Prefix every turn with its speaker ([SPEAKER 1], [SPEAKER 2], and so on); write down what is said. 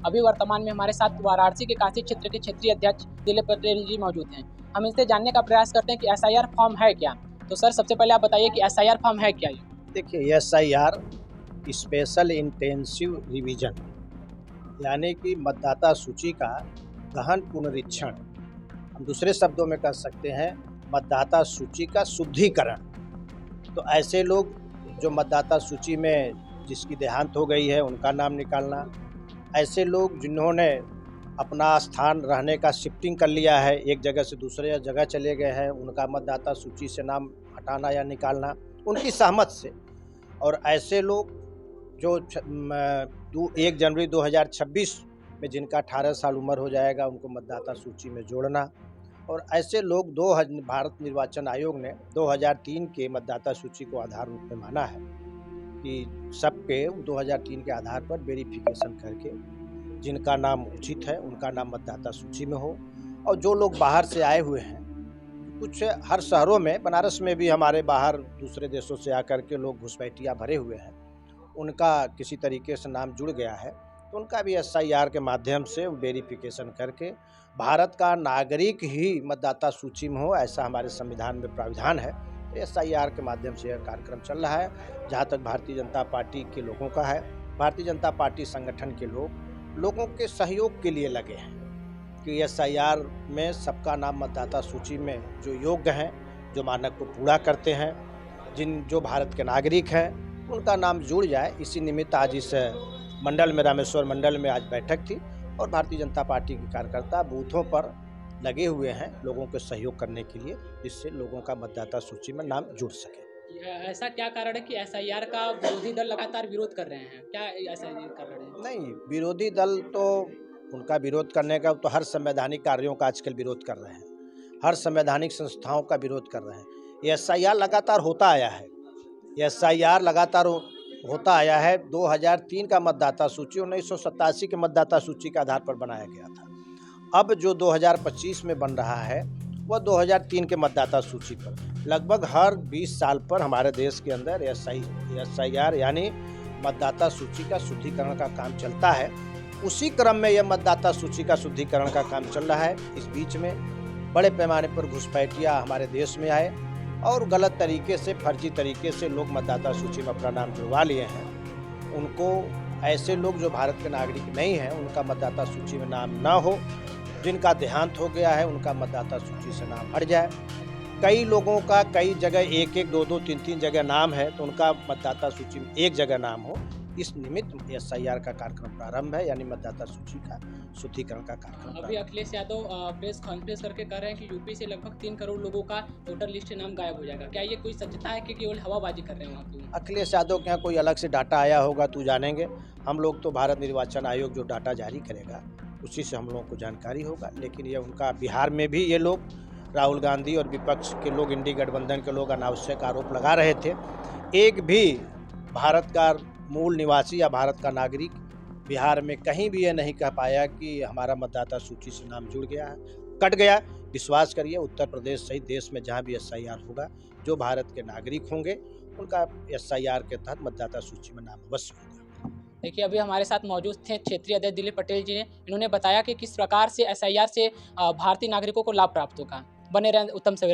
[SPEAKER 1] अभी वर्तमान में हमारे साथ वाराणसी के काशी क्षेत्र के क्षेत्रीय अध्यक्ष दिलीप पटेल जी मौजूद हैं। हम इनसे जानने का प्रयास करते हैं कि एसआईआर फॉर्म है क्या। तो सर, सबसे पहले आप बताइए कि एसआईआर फॉर्म है क्या।
[SPEAKER 2] देखिए, एसआईआर स्पेशल इंटेंसिव रिवीजन यानी कि मतदाता सूची का गहन पुनरीक्षण, हम दूसरे शब्दों में कह सकते हैं मतदाता सूची का शुद्धिकरण। तो ऐसे लोग जो मतदाता सूची में जिसकी देहांत हो गई है उनका नाम निकालना, ऐसे लोग जिन्होंने अपना स्थान रहने का शिफ्टिंग कर लिया है, एक जगह से दूसरे जगह चले गए हैं, उनका मतदाता सूची से नाम हटाना या निकालना उनकी सहमत से। और ऐसे लोग जो 1 जनवरी 2026 में जिनका 18 साल उम्र हो जाएगा उनको मतदाता सूची में जोड़ना। और ऐसे लोग भारत निर्वाचन आयोग ने 2003 के मतदाता सूची को आधार रूप में माना है कि सबके 2003 के आधार पर वेरिफिकेशन करके जिनका नाम उचित है उनका नाम मतदाता सूची में हो। और जो लोग बाहर से आए हुए हैं, कुछ हर शहरों में, बनारस में भी हमारे बाहर दूसरे देशों से आकर के लोग घुसपैठिया भरे हुए हैं, उनका किसी तरीके से नाम जुड़ गया है तो उनका भी एसआईआर के माध्यम से वेरिफिकेशन करके भारत का नागरिक ही मतदाता सूची में हो, ऐसा हमारे संविधान में प्राविधान है। तो एसआईआर के माध्यम से यह कार्यक्रम चल रहा है। जहाँ तक भारतीय जनता पार्टी के लोगों का है, भारतीय जनता पार्टी संगठन के लोगों के सहयोग के लिए लगे हैं कि एसआईआर में सबका नाम मतदाता सूची में जो योग्य हैं, जो मानक को पूरा करते हैं, जो भारत के नागरिक हैं, उनका नाम जुड़ जाए। इसी निमित्त आज इस मंडल में, रामेश्वर मंडल में आज बैठक थी और भारतीय जनता पार्टी के कार्यकर्ता बूथों पर लगे हुए हैं लोगों के सहयोग करने के लिए, जिससे लोगों का मतदाता सूची में नाम जुड़ सके।
[SPEAKER 1] ऐसा क्या कारण है कि एसआईआर का विरोधी दल लगातार विरोध कर रहे हैं? क्या ऐसा कारण है? नहीं,
[SPEAKER 2] विरोधी दल तो उनका विरोध करने का तो हर संवैधानिक कार्यों का आजकल विरोध कर रहे हैं, हर संवैधानिक संस्थाओं का विरोध कर रहे हैं। एसआईआर लगातार होता आया है, एसआईआर लगातार होता आया है। 2003 का मतदाता सूची 1987 के मतदाता सूची के आधार पर बनाया गया था। अब जो 2025 में बन रहा है वह 2003 के मतदाता सूची पर। लगभग हर 20 साल पर हमारे देश के अंदर एसआईआर यानी मतदाता सूची का शुद्धिकरण का काम चलता है। उसी क्रम में यह मतदाता सूची का शुद्धिकरण का काम चल रहा है। इस बीच में बड़े पैमाने पर घुसपैठिया हमारे देश में आए और गलत तरीके से, फर्जी तरीके से लोग मतदाता सूची में अपना नाम जुड़वा लिए हैं। उनको, ऐसे लोग जो भारत के नागरिक नहीं हैं, उनका मतदाता सूची में नाम ना हो, जिनका देहांत हो गया है उनका मतदाता सूची से नाम हट जाए। कई लोगों का कई जगह 1-1, 2-2, 3-3 जगह नाम है तो उनका मतदाता सूची में एक जगह नाम हो। इस निमित्त एसआईआर का कार्यक्रम प्रारंभ है, यानी मतदाता सूची का शुद्धिकरण का कार्यक्रम।
[SPEAKER 1] अभी अखिलेश यादव प्रेस कॉन्फ्रेंस करके कह रहे हैं कि यूपी से लगभग 3 करोड़ लोगों का वोटर लिस्ट से नाम गायब हो जाएगा। क्या ये कोई सत्यता है कि केवल हवाबाजी कर रहे हैं वहाँ की?
[SPEAKER 2] अखिलेश यादव के यहाँ कोई अलग से डाटा आया होगा तो जानेंगे। हम लोग तो भारत निर्वाचन आयोग जो डाटा जारी करेगा उसी से हम लोगों को जानकारी होगा। लेकिन ये उनका, बिहार में भी ये लोग, राहुल गांधी और विपक्ष के लोग, इंडी गठबंधन के लोग अनावश्यक आरोप लगा रहे थे। एक भी भारत का मूल निवासी या भारत का नागरिक बिहार में कहीं भी ये नहीं कह पाया कि हमारा मतदाता सूची से नाम जुड़ गया है, कट गया। विश्वास करिए, उत्तर प्रदेश सहित देश में जहाँ भी एसआईआर होगा, जो भारत के नागरिक होंगे उनका एसआईआर के तहत मतदाता सूची में नाम अवश्य होगा।
[SPEAKER 1] देखिए, अभी हमारे साथ मौजूद थे क्षेत्रीय अध्यक्ष दिलीप पटेल जी ने। इन्होंने बताया कि किस प्रकार से एसआईआर से भारतीय नागरिकों को लाभ प्राप्त होगा। बने रहें उत्तम सवेरा।